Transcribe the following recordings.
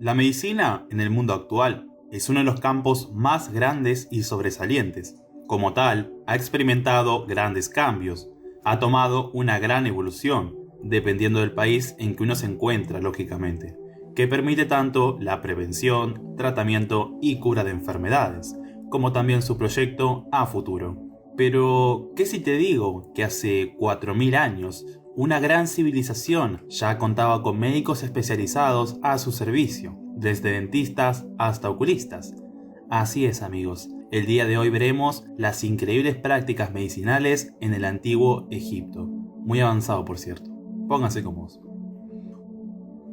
La medicina en el mundo actual es uno de los campos más grandes y sobresalientes. Como tal, ha experimentado grandes cambios, ha tomado una gran evolución, dependiendo del país en que uno se encuentra, lógicamente, que permite tanto la prevención, tratamiento y cura de enfermedades, como también su proyecto a futuro. Pero, ¿qué si te digo que hace 4000 años una gran civilización ya contaba con médicos especializados a su servicio, desde dentistas hasta oculistas? Así es, amigos, el día de hoy veremos las increíbles prácticas medicinales en el antiguo Egipto. Muy avanzado, por cierto. Pónganse cómodos.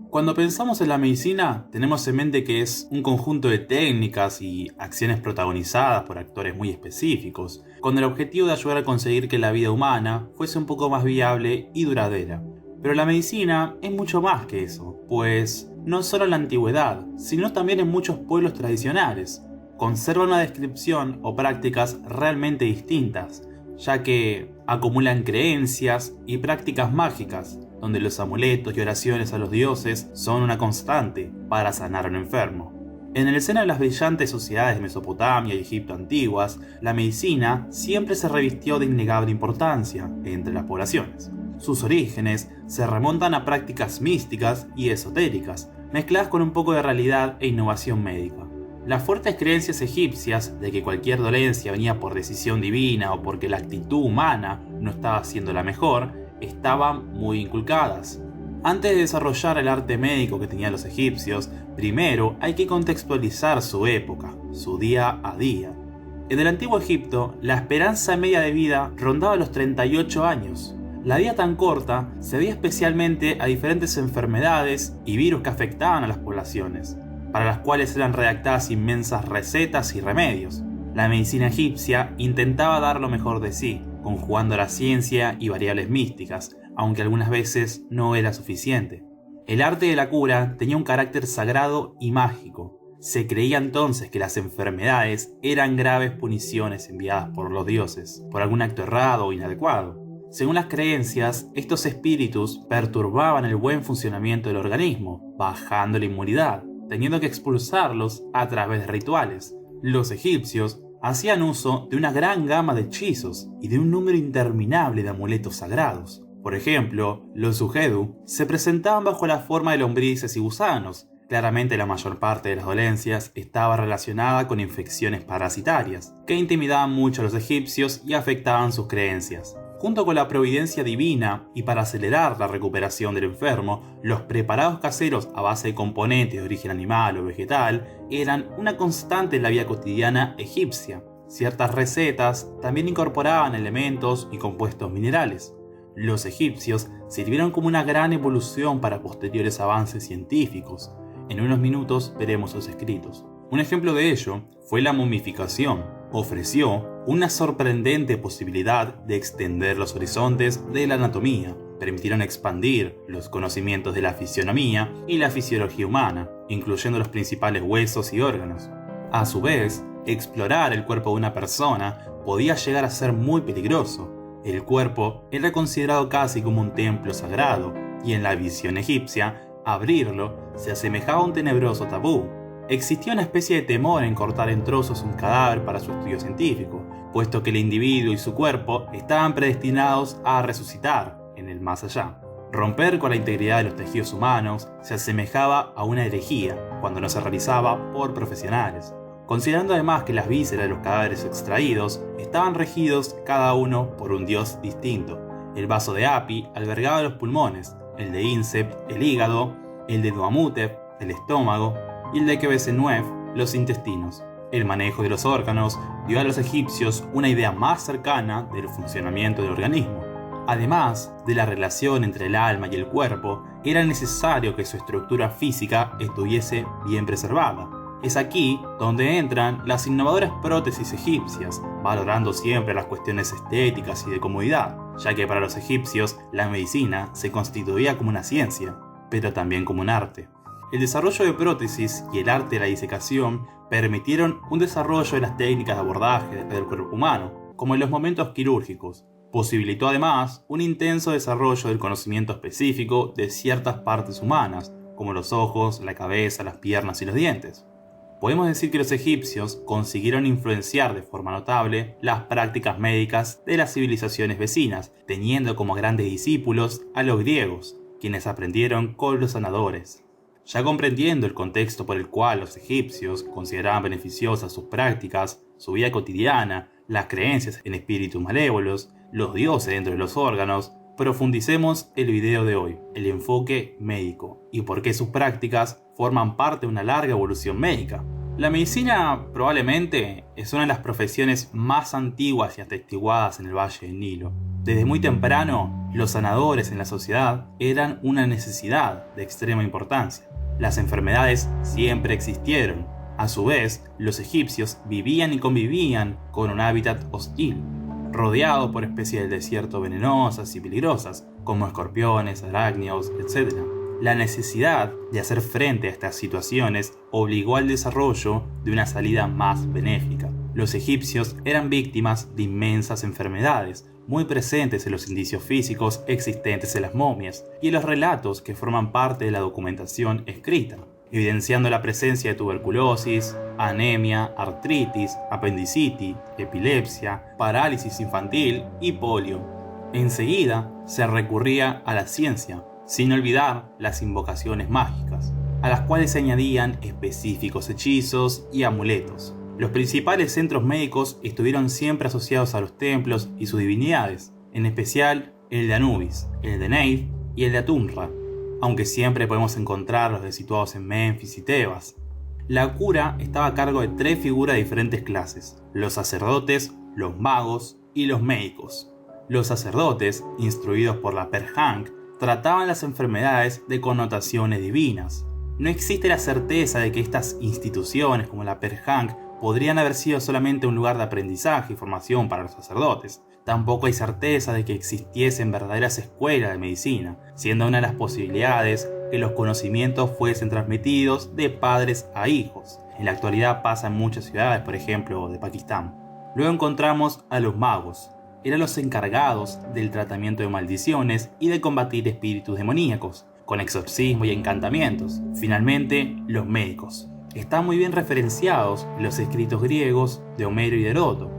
Cuando pensamos en la medicina, tenemos en mente que es un conjunto de técnicas y acciones protagonizadas por actores muy específicos, con el objetivo de ayudar a conseguir que la vida humana fuese un poco más viable y duradera. Pero la medicina es mucho más que eso, pues no solo en la antigüedad, sino también en muchos pueblos tradicionales, conserva una descripción o prácticas realmente distintas, ya que acumulan creencias y prácticas mágicas, donde los amuletos y oraciones a los dioses son una constante para sanar a un enfermo. En el seno de las brillantes sociedades de Mesopotamia y Egipto antiguas, la medicina siempre se revistió de innegable importancia entre las poblaciones. Sus orígenes se remontan a prácticas místicas y esotéricas, mezcladas con un poco de realidad e innovación médica. Las fuertes creencias egipcias de que cualquier dolencia venía por decisión divina o porque la actitud humana no estaba siendo la mejor, estaban muy inculcadas. Antes de desarrollar el arte médico que tenían los egipcios, primero hay que contextualizar su época, su día a día. En el antiguo Egipto, la esperanza media de vida rondaba los 38 años. La vida tan corta se debía especialmente a diferentes enfermedades y virus que afectaban a las poblaciones, para las cuales eran redactadas inmensas recetas y remedios. La medicina egipcia intentaba dar lo mejor de sí, conjugando la ciencia y variables místicas, aunque algunas veces no era suficiente. El arte de la cura tenía un carácter sagrado y mágico. Se creía entonces que las enfermedades eran graves puniciones enviadas por los dioses, por algún acto errado o inadecuado. Según las creencias, estos espíritus perturbaban el buen funcionamiento del organismo, bajando la inmunidad, teniendo que expulsarlos a través de rituales. Los egipcios hacían uso de una gran gama de hechizos y de un número interminable de amuletos sagrados. Por ejemplo, los sujedu se presentaban bajo la forma de lombrices y gusanos. Claramente la mayor parte de las dolencias estaba relacionada con infecciones parasitarias, que intimidaban mucho a los egipcios y afectaban sus creencias. Junto con la providencia divina y para acelerar la recuperación del enfermo, los preparados caseros a base de componentes de origen animal o vegetal eran una constante en la vida cotidiana egipcia. Ciertas recetas también incorporaban elementos y compuestos minerales. Los egipcios sirvieron como una gran evolución para posteriores avances científicos. En unos minutos veremos sus escritos. Un ejemplo de ello fue la momificación. Ofreció una sorprendente posibilidad de extender los horizontes de la anatomía. Permitieron expandir los conocimientos de la fisionomía y la fisiología humana, incluyendo los principales huesos y órganos. A su vez, explorar el cuerpo de una persona podía llegar a ser muy peligroso. El cuerpo era considerado casi como un templo sagrado, y en la visión egipcia, abrirlo se asemejaba a un tenebroso tabú. Existía una especie de temor en cortar en trozos un cadáver para su estudio científico, puesto que el individuo y su cuerpo estaban predestinados a resucitar en el más allá. Romper con la integridad de los tejidos humanos se asemejaba a una herejía cuando no se realizaba por profesionales. Considerando además que las vísceras de los cadáveres extraídos estaban regidos cada uno por un dios distinto. El vaso de Api albergaba los pulmones, el de Insept el hígado, el de Nuamutep el estómago y el de Quebesenuef los intestinos. El manejo de los órganos dio a los egipcios una idea más cercana del funcionamiento del organismo. Además de la relación entre el alma y el cuerpo, era necesario que su estructura física estuviese bien preservada. Es aquí donde entran las innovadoras prótesis egipcias, valorando siempre las cuestiones estéticas y de comodidad, ya que para los egipcios la medicina se constituía como una ciencia, pero también como un arte. El desarrollo de prótesis y el arte de la disecación permitieron un desarrollo de las técnicas de abordaje del cuerpo humano, como en los momentos quirúrgicos. Posibilitó además un intenso desarrollo del conocimiento específico de ciertas partes humanas, como los ojos, la cabeza, las piernas y los dientes. Podemos decir que los egipcios consiguieron influenciar de forma notable las prácticas médicas de las civilizaciones vecinas, teniendo como grandes discípulos a los griegos, quienes aprendieron con los sanadores. Ya comprendiendo el contexto por el cual los egipcios consideraban beneficiosas sus prácticas, su vida cotidiana, las creencias en espíritus malévolos, los dioses dentro de los órganos, profundicemos el video de hoy, el enfoque médico, y por qué sus prácticas forman parte de una larga evolución médica. La medicina probablemente es una de las profesiones más antiguas y atestiguadas en el Valle del Nilo. Desde muy temprano, los sanadores en la sociedad eran una necesidad de extrema importancia. Las enfermedades siempre existieron. A su vez, los egipcios vivían y convivían con un hábitat hostil, rodeado por especies del desierto venenosas y peligrosas, como escorpiones, arácnidos, etc. La necesidad de hacer frente a estas situaciones obligó al desarrollo de una salida más benéfica. Los egipcios eran víctimas de inmensas enfermedades, muy presentes en los indicios físicos existentes en las momias y en los relatos que forman parte de la documentación escrita, evidenciando la presencia de tuberculosis, anemia, artritis, apendicitis, epilepsia, parálisis infantil y polio. Enseguida se recurría a la ciencia, sin olvidar las invocaciones mágicas, a las cuales se añadían específicos hechizos y amuletos. Los principales centros médicos estuvieron siempre asociados a los templos y sus divinidades, en especial el de Anubis, el de Neith y el de Atumra, aunque siempre podemos encontrarlos situados en Memphis y Tebas. La cura estaba a cargo de 3 figuras de diferentes clases: los sacerdotes, los magos y los médicos. Los sacerdotes, instruidos por la Perhanc, trataban las enfermedades de connotaciones divinas. No existe la certeza de que estas instituciones como la Perhanc podrían haber sido solamente un lugar de aprendizaje y formación para los sacerdotes. Tampoco hay certeza de que existiesen verdaderas escuelas de medicina, siendo una de las posibilidades que los conocimientos fuesen transmitidos de padres a hijos. En la actualidad pasa en muchas ciudades, por ejemplo, de Pakistán. Luego encontramos a los magos. Eran los encargados del tratamiento de maldiciones y de combatir espíritus demoníacos, con exorcismo y encantamientos. Finalmente, los médicos. Están muy bien referenciados en los escritos griegos de Homero y de Heródoto,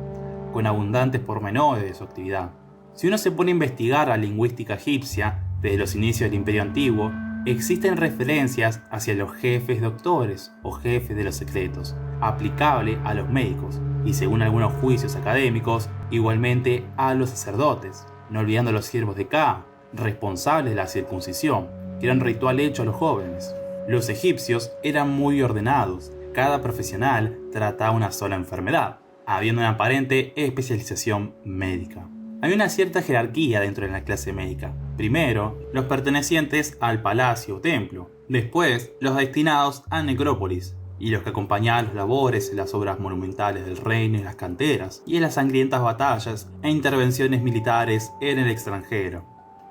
con abundantes pormenores de su actividad. Si uno se pone a investigar la lingüística egipcia desde los inicios del Imperio Antiguo, existen referencias hacia los jefes doctores o jefes de los secretos, aplicable a los médicos, y según algunos juicios académicos, igualmente a los sacerdotes, no olvidando a los siervos de Ka, responsables de la circuncisión, que era un ritual hecho a los jóvenes. Los egipcios eran muy ordenados, cada profesional trataba una sola enfermedad, habiendo una aparente especialización médica. Hay una cierta jerarquía dentro de la clase médica. Primero, los pertenecientes al palacio o templo, después los destinados a necrópolis, y los que acompañaban los labores en las obras monumentales del reino y las canteras, y en las sangrientas batallas e intervenciones militares en el extranjero.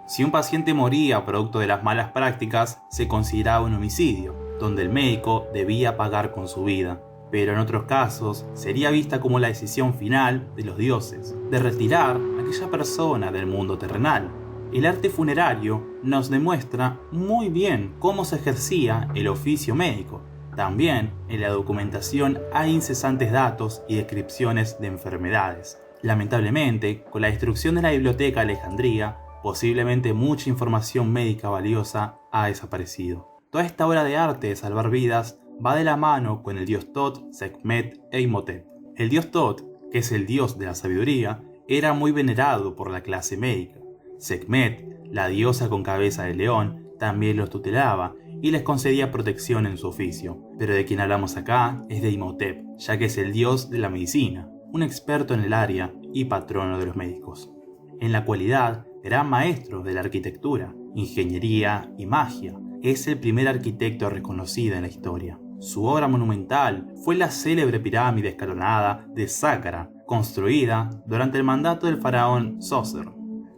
Si un paciente moría producto de las malas prácticas, se consideraba un homicidio, donde el médico debía pagar con su vida, pero en otros casos sería vista como la decisión final de los dioses, de retirar a aquella persona del mundo terrenal. El arte funerario nos demuestra muy bien cómo se ejercía el oficio médico. También en la documentación hay incesantes datos y descripciones de enfermedades. Lamentablemente, con la destrucción de la biblioteca de Alejandría, posiblemente mucha información médica valiosa ha desaparecido. Toda esta obra de arte de salvar vidas va de la mano con el dios Tot, Sekhmet e Imhotep. El dios Tot, que es el dios de la sabiduría, era muy venerado por la clase médica. Sekhmet, la diosa con cabeza de león, también los tutelaba y les concedía protección en su oficio. Pero de quien hablamos acá es de Imhotep, ya que es el dios de la medicina, un experto en el área y patrono de los médicos. En la actualidad, gran maestro de la arquitectura, ingeniería y magia, es el primer arquitecto reconocido en la historia. Su obra monumental fue la célebre pirámide escalonada de Saqqara, construida durante el mandato del faraón Zoser.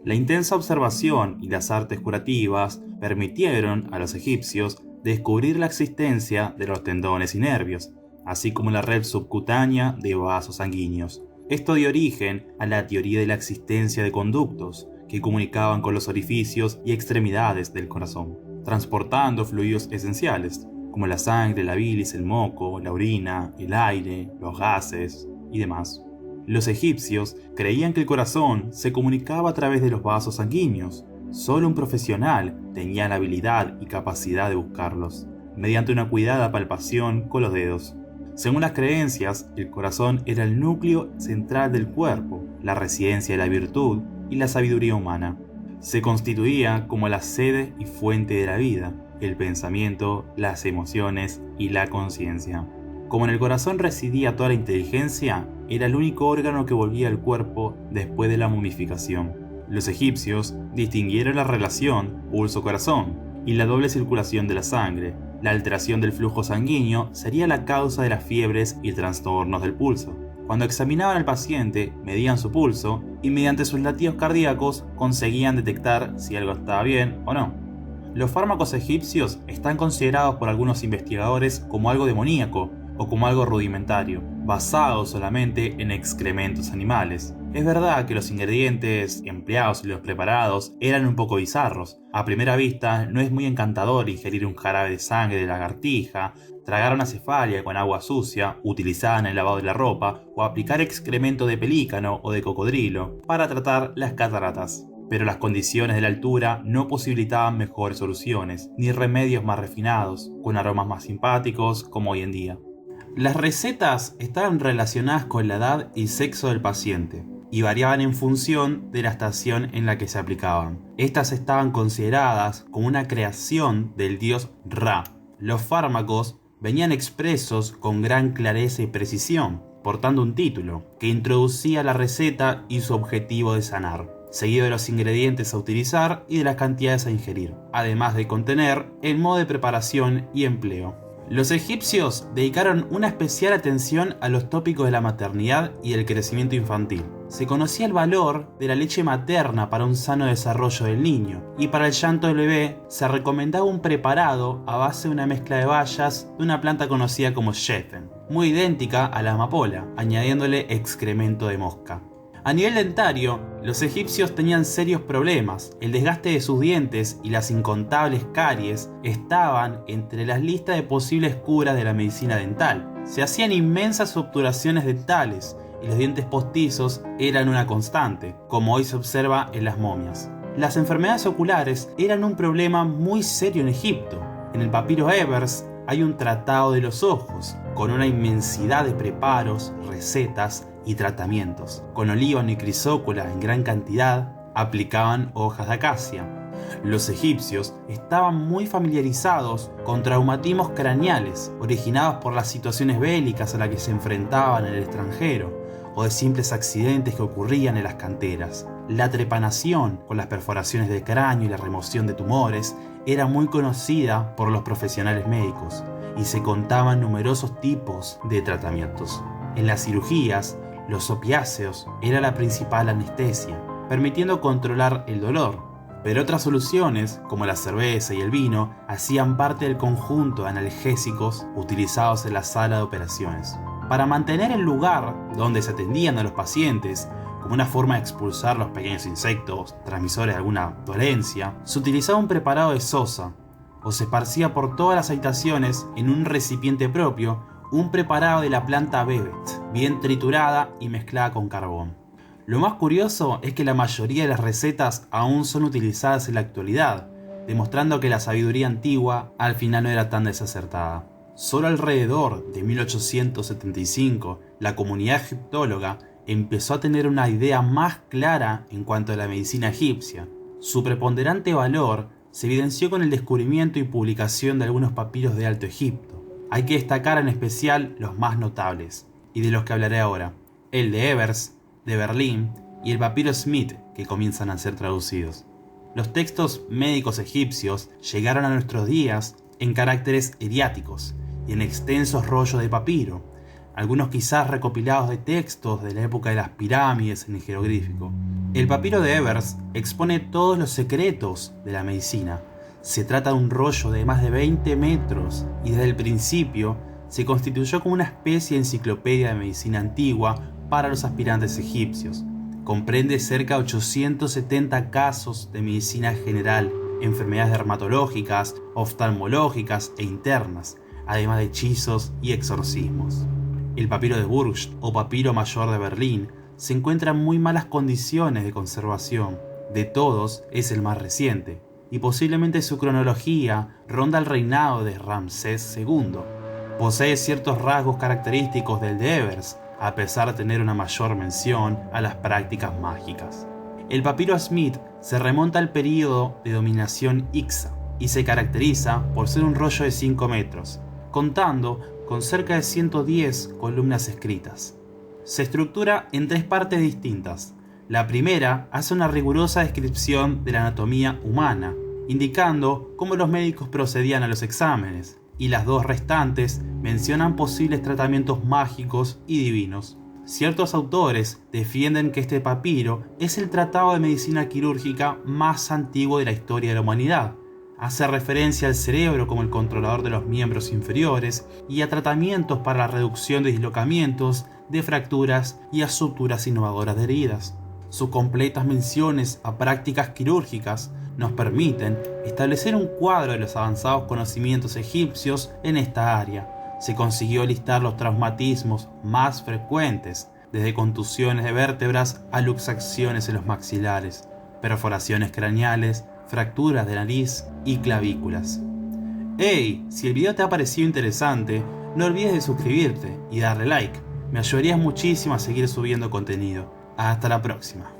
La intensa observación y las artes curativas permitieron a los egipcios descubrir la existencia de los tendones y nervios, así como la red subcutánea de vasos sanguíneos. Esto dio origen a la teoría de la existencia de conductos que comunicaban con los orificios y extremidades del corazón. transportando fluidos esenciales, como la sangre, la bilis, el moco, la orina, el aire, los gases y demás. Los egipcios creían que el corazón se comunicaba a través de los vasos sanguíneos. Solo un profesional tenía la habilidad y capacidad de buscarlos, mediante una cuidada palpación con los dedos. Según las creencias, el corazón era el núcleo central del cuerpo, la residencia de la virtud y la sabiduría humana. Se constituía como la sede y fuente de la vida, el pensamiento, las emociones y la conciencia. Como en el corazón residía toda la inteligencia, era el único órgano que volvía al cuerpo después de la momificación. Los egipcios distinguieron la relación pulso-corazón y la doble circulación de la sangre. La alteración del flujo sanguíneo sería la causa de las fiebres y trastornos del pulso. Cuando examinaban al paciente, medían su pulso y mediante sus latidos cardíacos conseguían detectar si algo estaba bien o no. Los fármacos egipcios están considerados por algunos investigadores como algo demoníaco o como algo rudimentario, basado solamente en excrementos animales. Es verdad que los ingredientes empleados y los preparados eran un poco bizarros. A primera vista no es muy encantador ingerir un jarabe de sangre de lagartija, tragar una cefalia con agua sucia utilizada en el lavado de la ropa o aplicar excremento de pelícano o de cocodrilo para tratar las cataratas. Pero las condiciones de la altura no posibilitaban mejores soluciones, ni remedios más refinados, con aromas más simpáticos como hoy en día. Las recetas estaban relacionadas con la edad y sexo del paciente y variaban en función de la estación en la que se aplicaban. Estas estaban consideradas como una creación del dios Ra. Los fármacos venían expresos con gran clareza y precisión, portando un título que introducía la receta y su objetivo de sanar, seguido de los ingredientes a utilizar y de las cantidades a ingerir, además de contener el modo de preparación y empleo. Los egipcios dedicaron una especial atención a los tópicos de la maternidad y el crecimiento infantil. Se conocía el valor de la leche materna para un sano desarrollo del niño, y para el llanto del bebé se recomendaba un preparado a base de una mezcla de bayas de una planta conocida como shefen, muy idéntica a la amapola, añadiéndole excremento de mosca. A nivel dentario, los egipcios tenían serios problemas. El desgaste de sus dientes y las incontables caries estaban entre las listas de posibles curas de la medicina dental. Se hacían inmensas obturaciones dentales y los dientes postizos eran una constante, como hoy se observa en las momias. Las enfermedades oculares eran un problema muy serio en Egipto. En el papiro Ebers hay un tratado de los ojos, con una inmensidad de preparos, recetas y tratamientos. Con olíbano y crisócola en gran cantidad, aplicaban hojas de acacia. Los egipcios estaban muy familiarizados con traumatismos craneales originados por las situaciones bélicas a las que se enfrentaban en el extranjero o de simples accidentes que ocurrían en las canteras. La trepanación con las perforaciones del cráneo y la remoción de tumores era muy conocida por los profesionales médicos y se contaban numerosos tipos de tratamientos. En las cirugías, los opiáceos era la principal anestesia, permitiendo controlar el dolor, pero otras soluciones, como la cerveza y el vino, hacían parte del conjunto de analgésicos utilizados en la sala de operaciones. Para mantener el lugar donde se atendían a los pacientes, como una forma de expulsar los pequeños insectos transmisores de alguna dolencia, se utilizaba un preparado de sosa, o se esparcía por todas las habitaciones en un recipiente propio un preparado de la planta Bebet, bien triturada y mezclada con carbón. Lo más curioso es que la mayoría de las recetas aún son utilizadas en la actualidad, demostrando que la sabiduría antigua al final no era tan desacertada. Solo alrededor de 1875, la comunidad egiptóloga empezó a tener una idea más clara en cuanto a la medicina egipcia. Su preponderante valor se evidenció con el descubrimiento y publicación de algunos papiros de Alto Egipto. Hay que destacar en especial los más notables, y de los que hablaré ahora: el de Ebers, de Berlín, y el papiro Smith, que comienzan a ser traducidos. Los textos médicos egipcios llegaron a nuestros días en caracteres hieriáticos y en extensos rollos de papiro, algunos quizás recopilados de textos de la época de las pirámides en el jeroglífico. El papiro de Ebers expone todos los secretos de la medicina. Se trata de un rollo de más de 20 metros y desde el principio se constituyó como una especie de enciclopedia de medicina antigua para los aspirantes egipcios. Comprende cerca de 870 casos de medicina general, enfermedades dermatológicas, oftalmológicas e internas, además de hechizos y exorcismos. El papiro de Bourges o papiro mayor de Berlín se encuentra en muy malas condiciones de conservación. De todos es el más reciente, y posiblemente su cronología ronda el reinado de Ramsés II. Posee ciertos rasgos característicos del de Evers, a pesar de tener una mayor mención a las prácticas mágicas. El papiro Smith se remonta al período de dominación Hyksa y se caracteriza por ser un rollo de 5 metros, contando con cerca de 110 columnas escritas. Se estructura en 3 partes distintas. La primera hace una rigurosa descripción de la anatomía humana, indicando cómo los médicos procedían a los exámenes, y las 2 restantes mencionan posibles tratamientos mágicos y divinos. Ciertos autores defienden que este papiro es el tratado de medicina quirúrgica más antiguo de la historia de la humanidad. Hace referencia al cerebro como el controlador de los miembros inferiores y a tratamientos para la reducción de dislocamientos, de fracturas y a suturas innovadoras de heridas. Sus completas menciones a prácticas quirúrgicas nos permiten establecer un cuadro de los avanzados conocimientos egipcios en esta área. Se consiguió listar los traumatismos más frecuentes, desde contusiones de vértebras a luxaciones en los maxilares, perforaciones craneales, fracturas de nariz y clavículas. ¡Hey! Si el video te ha parecido interesante, no olvides de suscribirte y darle like. Me ayudarías muchísimo a seguir subiendo contenido. Hasta la próxima.